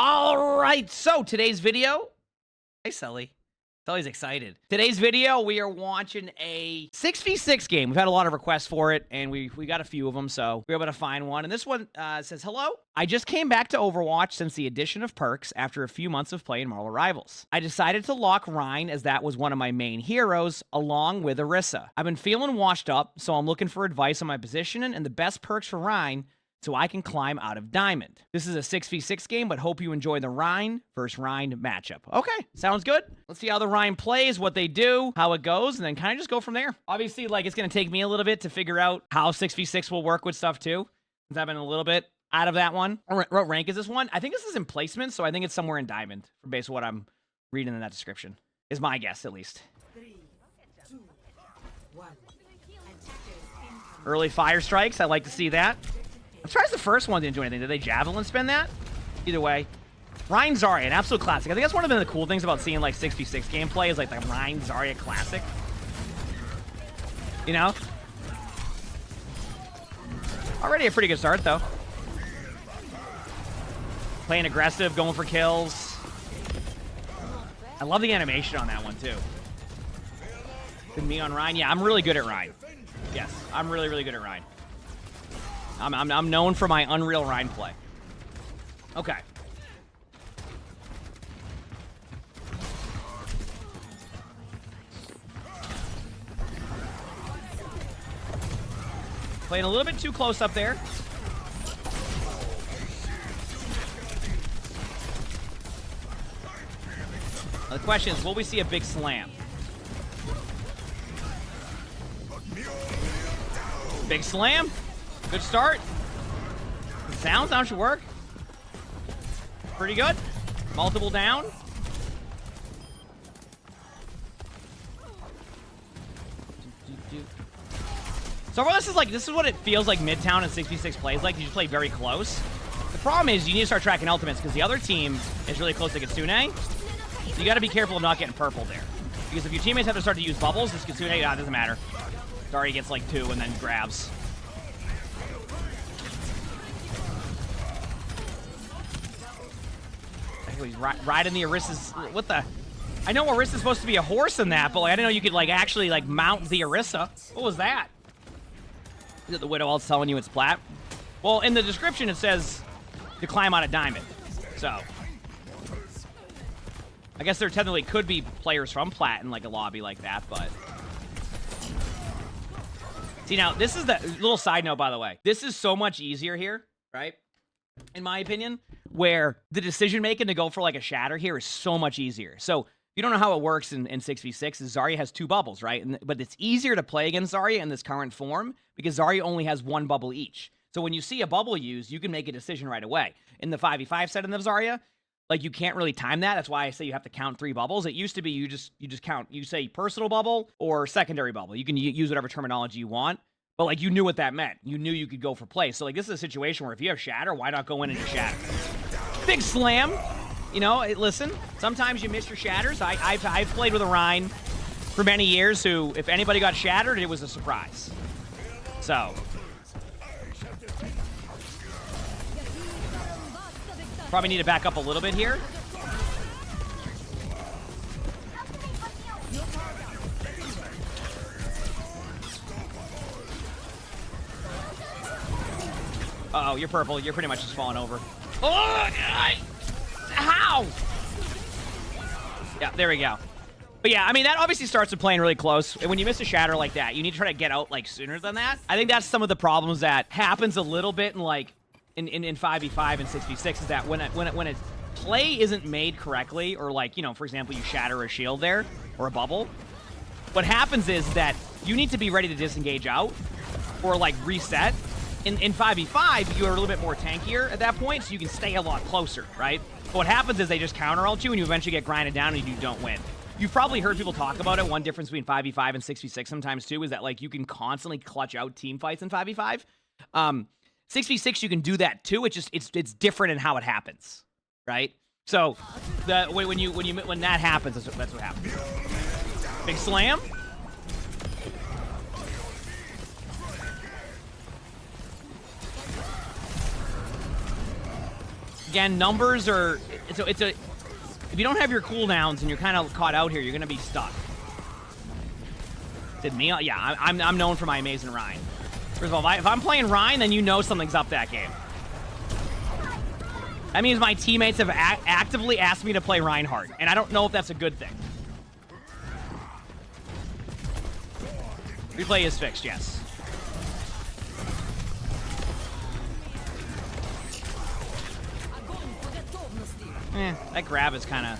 All right, so today's video. Hey, Sully. Sully's excited. Today's video, we are watching a 6v6 game. We've had a lot of requests for it, and we got a few of them, so we were able to find one. And this one says, hello. I just came back to Overwatch since the addition of perks after a few months of playing Marvel Rivals. I decided to lock Rhine as that was one of my main heroes, along with Orisa. I've been feeling washed up, so I'm looking for advice on my positioning and the best perks for Rhine so I can climb out of Diamond. This is a 6v6 game, but hope you enjoy the Rhine versus Rhine matchup. Okay, sounds good. Let's see how the Rhine plays, what they do, how it goes, and then kind of just go from there. Obviously, like, it's going to take me a little bit to figure out how 6v6 will work with stuff, too, since I've been a little bit out of that one. What rank is this one? I think this is in placement, so I think it's somewhere in Diamond, based on what I'm reading in that description. Is my guess, at least. 3, 2, 1. Early fire strikes, I like to see that. I'm surprised the first one didn't do anything. Did they javelin spin that? Either way. Rhine Zarya, an absolute classic. I think that's one of the cool things about seeing like 6v6 gameplay is like the Rhine Zarya classic. You know? Already a pretty good start though. Playing aggressive, going for kills. I love the animation on that one too. With me on Rhine, yeah, I'm really good at Rhine. Yes, I'm really, really good at Rhine. I'm known for my Unreal Rhine play. Okay. Playing a little bit too close up there. Now the question is, will we see a big slam? Big slam. Good start. Sounds should work. Pretty good. Multiple down. So far, this is what it feels like Midtown and 6v6 plays like. You just play very close. The problem is you need to start tracking ultimates because the other team is really close to Kitsune. So you got to be careful of not getting purple there. Because if your teammates have to start to use bubbles, this Kitsune, it doesn't matter. Sorry, gets like 2 and then grabs. He's riding the Orisa's. What the? I know Orisa's supposed to be a horse in that, but like, I didn't know you could like actually like mount the Orisa. What was that? Is it the Widow Elves telling you it's plat? Well, in the description it says to climb out of Diamond. So I guess there technically could be players from plat in like a lobby like that, but see now this is the little side note by the way. This is so much easier here, right? In my opinion, where the decision making to go for like a shatter here is so much easier. So if you don't know how it works in 6v6, is Zarya has 2 bubbles, right? But it's easier to play against Zarya in this current form because Zarya only has 1 bubble each. So when you see a bubble used, you can make a decision right away. In the 5v5 setting of Zarya, like you can't really time that. That's why I say you have to count 3 bubbles. It used to be you just count, you say personal bubble or secondary bubble. You can use whatever terminology you want. But, like, you knew what that meant. You knew you could go for play. So, like, this is a situation where if you have shatter, why not go in and just shatter? Big slam. You know, listen, sometimes you miss your shatters. I've played with a Rhine for many years who, if anybody got shattered, it was a surprise. So. Probably need to back up a little bit here. Uh-oh, you're purple. You're pretty much just falling over. Oh, how? Yeah, there we go. But yeah, I mean, that obviously starts with playing really close. And when you miss a shatter like that, you need to try to get out, like, sooner than that. I think that's some of the problems that happens a little bit in, like, in 5v5 and 6v6 is that when a play isn't made correctly, or, like, you know, for example, you shatter a shield there, or a bubble, what happens is that you need to be ready to disengage out, or, like, reset. In 5v5, you're a little bit more tankier at that point, so you can stay a lot closer, right? But what happens is they just counter-ult you, and you eventually get grinded down, and you don't win. You've probably heard people talk about it. One difference between 5v5 and 6v6 sometimes, too, is that, like, you can constantly clutch out team fights in 5v5. 6v6, you can do that, too. It's just, it's different in how it happens, right? So, when that happens, that's what happens. Big slam. again, numbers are... It's a if you don't have your cooldowns and you're kind of caught out here, you're going to be stuck. Did me? Yeah, I'm known for my amazing Rhine. First of all, if I'm playing Rhine, then you know something's up that game. That means my teammates have actively asked me to play Reinhardt, and I don't know if that's a good thing. Replay is fixed, yes. That grab is kind of...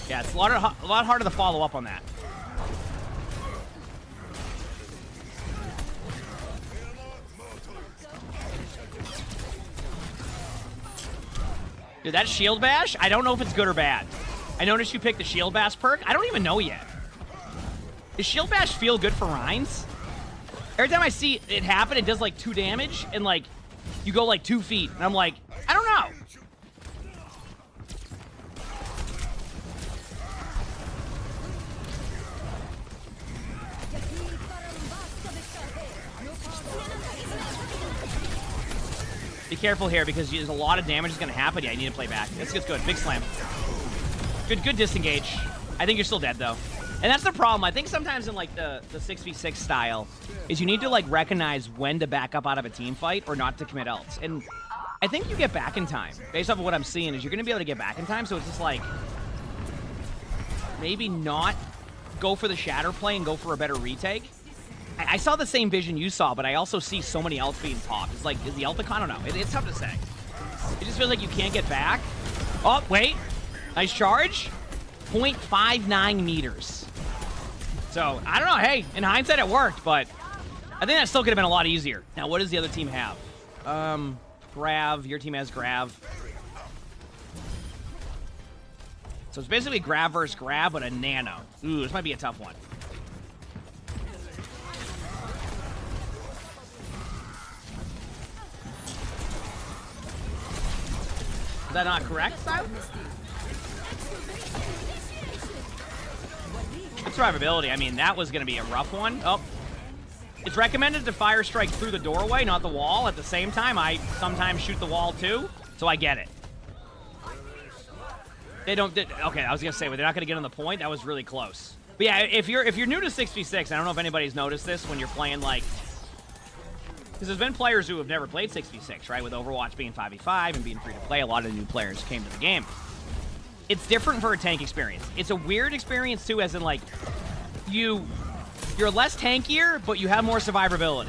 Yeah, it's a lot harder to follow up on that. Dude, that shield bash, I don't know if it's good or bad. I noticed you picked the shield bash perk. I don't even know yet. Does shield bash feel good for Rhines? Every time I see it happen, it does like 2 damage, and like, you go like 2 feet, and I'm like, I don't know. Be careful here because there's a lot of damage is going to happen. Yeah, you need to play back. This gets good. Big slam. Good disengage. I think you're still dead, though. And that's the problem. I think sometimes in, like, the 6v6 style is you need to, like, recognize when to back up out of a team fight or not to commit ults. And I think you get back in time. Based off of what I'm seeing is you're going to be able to get back in time, so it's just, like, maybe not go for the shatter play and go for a better retake. I saw the same vision you saw, but I also see so many ults being popped. It's like, is the ult? I don't know. It's tough to say. It just feels like you can't get back. Oh, wait. Nice charge. 0.59 meters. So, I don't know. Hey, in hindsight, it worked, but I think that still could have been a lot easier. Now, what does the other team have? Grav. Your team has Grav. So, it's basically Grav versus Grav, but a nano. Ooh, this might be a tough one. Is that not correct, Silas? Good survivability. I mean, that was going to be a rough one. Oh. It's recommended to fire strike through the doorway, not the wall. At the same time, I sometimes shoot the wall too, so I get it. They don't... Okay, I was going to say, well, they're not going to get on the point. That was really close. But yeah, if you're new to 6v6, I don't know if anybody's noticed this when you're playing, like... Because there's been players who have never played 6v6, right? With Overwatch being 5v5 and being free to play, a lot of new players came to the game. It's different for a tank experience. It's a weird experience, too, as in, like, you're less tankier, but you have more survivability.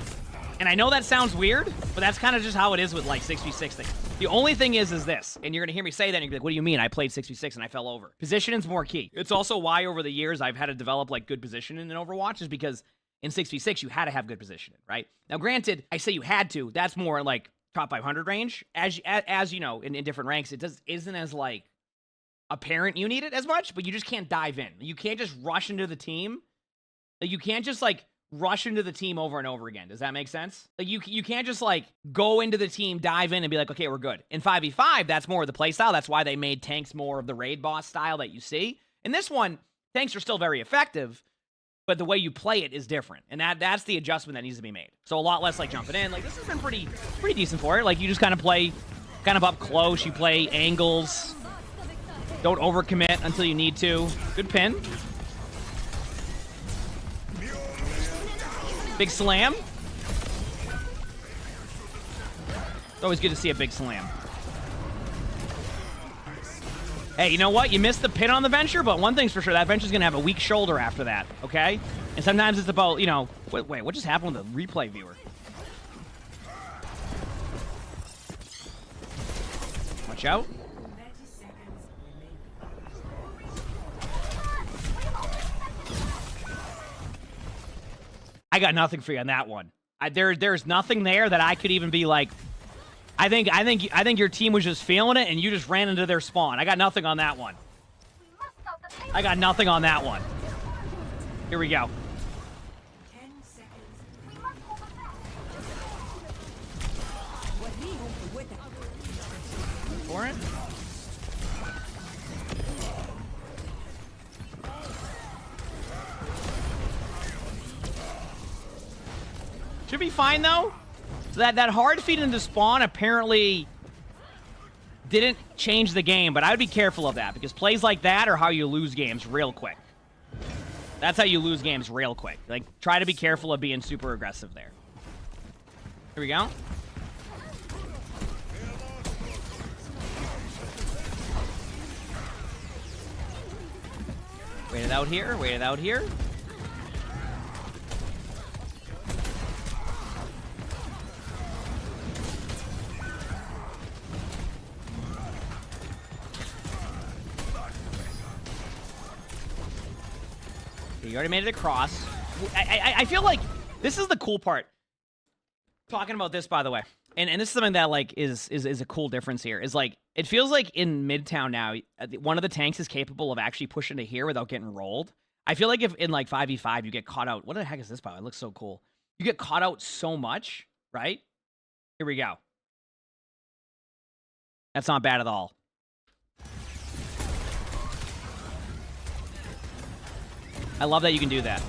And I know that sounds weird, but that's kind of just how it is with, like, 6v6 things. The only thing is this, and you're going to hear me say that, and you're going to be like, what do you mean? I played 6v6 and I fell over. Positioning's more key. It's also why, over the years, I've had to develop, like, good positioning in Overwatch, is because in 6v6, you had to have good positioning, right? Now, granted, I say you had to. That's more, like, top 500 range. As you know, in different ranks, it isn't as, like, apparent you need it as much, but you just can't dive in. You can't just rush into the team. Like, you can't just, like, rush into the team over and over again. Does that make sense? Like, you can't just, like, go into the team, dive in, and be like, okay, we're good. In 5v5, that's more of the play style. That's why they made tanks more of the raid boss style that you see. In this one, tanks are still very effective, but the way you play it is different. And that's the adjustment that needs to be made. So a lot less, like, jumping in. Like, this has been pretty decent for it. Like, you just kind of play kind of up close. You play angles. Don't overcommit until you need to. Good pin. Big slam. It's always good to see a big slam. Hey, you know what? You missed the pin on the venture, but one thing's for sure, that venture's going to have a weak shoulder after that, okay? And sometimes it's about, you know... Wait, what just happened with the replay viewer? Watch out. I got nothing for you on that one. There's nothing there that I could even be like... I think your team was just feeling it, and you just ran into their spawn. I got nothing on that one. I got nothing on that one. Here we go. 10 seconds. For it. Should be fine though. So that hard feed into spawn apparently didn't change the game, but I would be careful of that because plays like that are how you lose games real quick. That's how you lose games real quick. Like, try to be careful of being super aggressive there. Here we go. Wait it out here. Wait it out here. Okay, you already made it across. I feel like this is the cool part. Talking about this, by the way, and this is something that like is a cool difference here. Is like it feels like in Midtown now, one of the tanks is capable of actually pushing to here without getting rolled. I feel like if in like 5v5 you get caught out. What the heck is this power? It looks so cool. You get caught out so much, right? Here we go. That's not bad at all. I love that you can do that.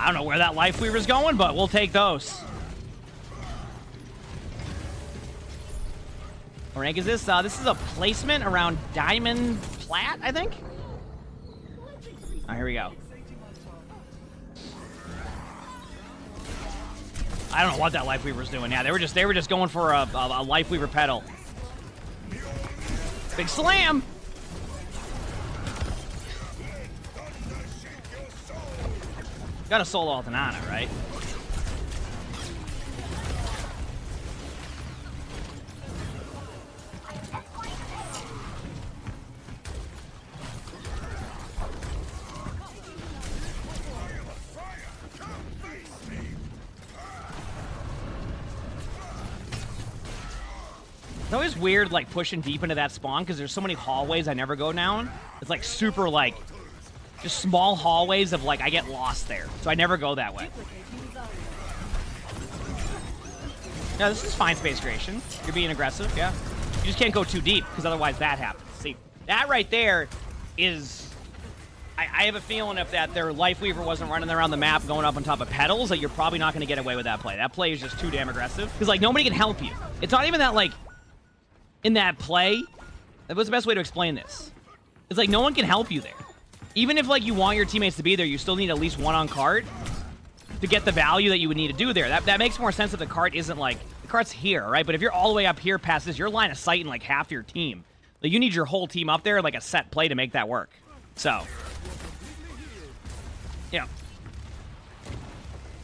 I don't know where that Life Weaver's going, but we'll take those. What rank is this? This is a placement around Diamond Plat, I think? Here we go. I don't know what that Life Weaver's doing. Yeah, they were just going for a Life Weaver pedal. Big slam! Got a solo Altanana, right? It's always weird, like, pushing deep into that spawn because there's so many hallways I never go down. It's, like, super, like, just small hallways of, like, I get lost there. So I never go that way. Yeah, this is fine space creation. You're being aggressive, yeah. You just can't go too deep because otherwise that happens. See, that right there is... I have a feeling if their Life Weaver wasn't running around the map going up on top of pedals, that you're probably not going to get away with that play. That play is just too damn aggressive. Because, like, nobody can help you. It's not even that, like, in that play... What's the best way to explain this? It's like no one can help you there. Even if, like, you want your teammates to be there, you still need at least one on cart to get the value that you would need to do there. That makes more sense if the cart isn't, like... The cart's here, right? But if you're all the way up here past this, you're line of sight in, like, half your team. Like, you need your whole team up there, like, a set play to make that work. So... Yeah.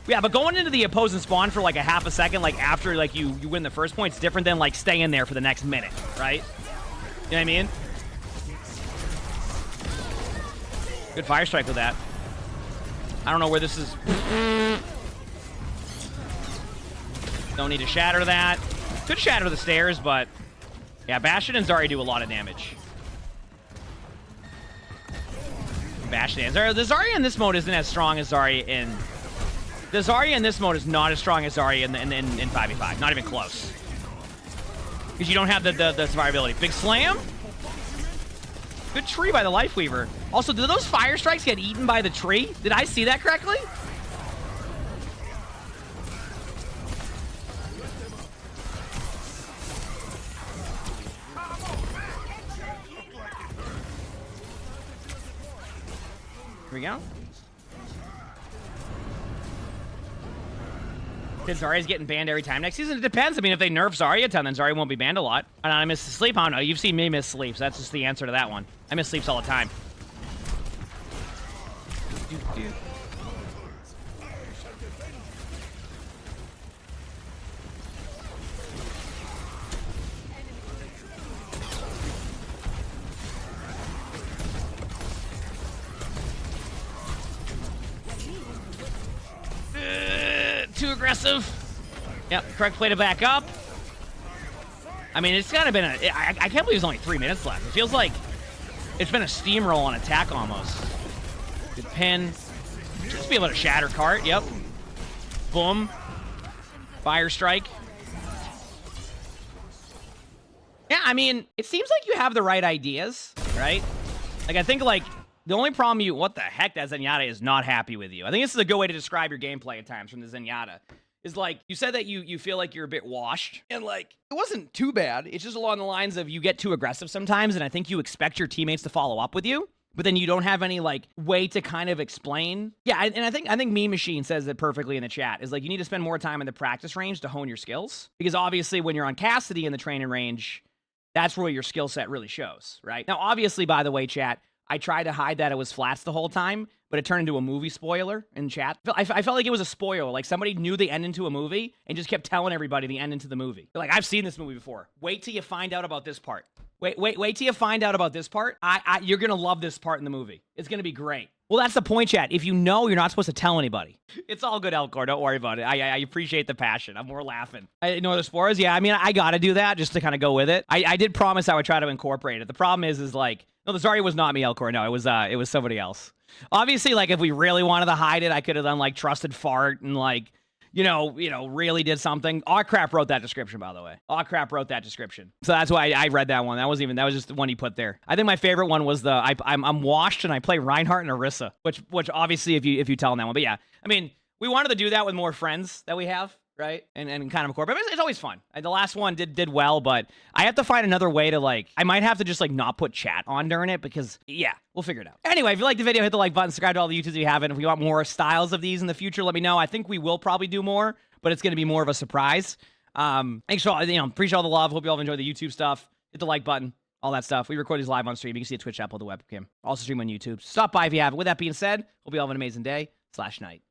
Yeah, but going into the opposing spawn for, like, a half a second, like, after, like, you win the first point, it's different than, like, staying there for the next minute, right? You know what I mean? Good fire strike with that. I don't know where this is. Don't need to shatter that. Could shatter the stairs, but... Yeah, Bastion and Zarya do a lot of damage. Bastion and Zarya. The Zarya in this mode isn't as strong as Zarya in... The Zarya in this mode is not as strong as Zarya in 5v5. Not even close. Because you don't have the survivability. Big slam. Good tree by the Life Weaver. Also, did those fire strikes get eaten by the tree? Did I see that correctly? Here we go. Did Zarya's getting banned every time next season? It depends. I mean, if they nerf Zarya a ton, then Zarya won't be banned a lot. And I miss sleep. I don't know. You've seen me miss sleeps. That's just the answer to that one. I miss sleeps all the time. Too aggressive. Yep, correct play to back up. I mean, it's kind of been I can't believe there's only 3 minutes left. It feels like it's been a steamroll on attack almost. Good pin. Just be able to shatter cart. Yep. Boom. Fire strike. Yeah, I mean, it seems like you have the right ideas, right? Like, I think, like, the only problem what the heck, that Zenyatta is not happy with you. I think this is a good way to describe your gameplay at times from the Zenyatta. Is like, you said that you feel like you're a bit washed, and like, it wasn't too bad. It's just along the lines of you get too aggressive sometimes, and I think you expect your teammates to follow up with you, but then you don't have any, like, way to kind of explain. Yeah, and I think Hiimishie says it perfectly in the chat, is like, you need to spend more time in the practice range to hone your skills, because obviously when you're on Cassidy in the training range, that's where your skill set really shows, right? Now, obviously, by the way, chat, I tried to hide that it was flats the whole time, but it turned into a movie spoiler in chat. I felt like it was a spoiler. Like, somebody knew the end into a movie and just kept telling everybody the end into the movie. They're like, I've seen this movie before. Wait till you find out about this part. Wait till you find out about this part. You're going to love this part in the movie. It's going to be great. Well, that's the point, chat. If you know, you're not supposed to tell anybody. It's all good, Elcor. Don't worry about it. I appreciate the passion. I'm more laughing. I know the spores. Yeah, I mean, I got to do that just to kind of go with it. I did promise I would try to incorporate it. The problem is like, no, the Zarya was not me, Elcor. No, it was somebody else. Obviously, like, if we really wanted to hide it, I could have done, like, trusted fart and, like, you know, really did something. AwCrap wrote that description, by the way. AwCrap wrote that description. So that's why I read that one. That was just the one he put there. I think my favorite one was I'm washed and I play Reinhardt and Orisa, which obviously if you tell them that one. But yeah, I mean, we wanted to do that with more friends that we have, right? And kind of incorporate. But it's always fun. The last one did well, but I have to find another way to, like, I might have to just, like, not put chat on during it because, yeah, we'll figure it out. Anyway, if you like the video, hit the like button, subscribe to all the YouTubes if you haven't. If you want more styles of these in the future, let me know. I think we will probably do more, but it's going to be more of a surprise. Thanks for all, appreciate all the love. Hope you all enjoy the YouTube stuff. Hit the like button, all that stuff. We record these live on stream. You can see a Twitch app with the webcam. Also stream on YouTube. Stop by if you haven't. With that being said, hope you all have an amazing day/night.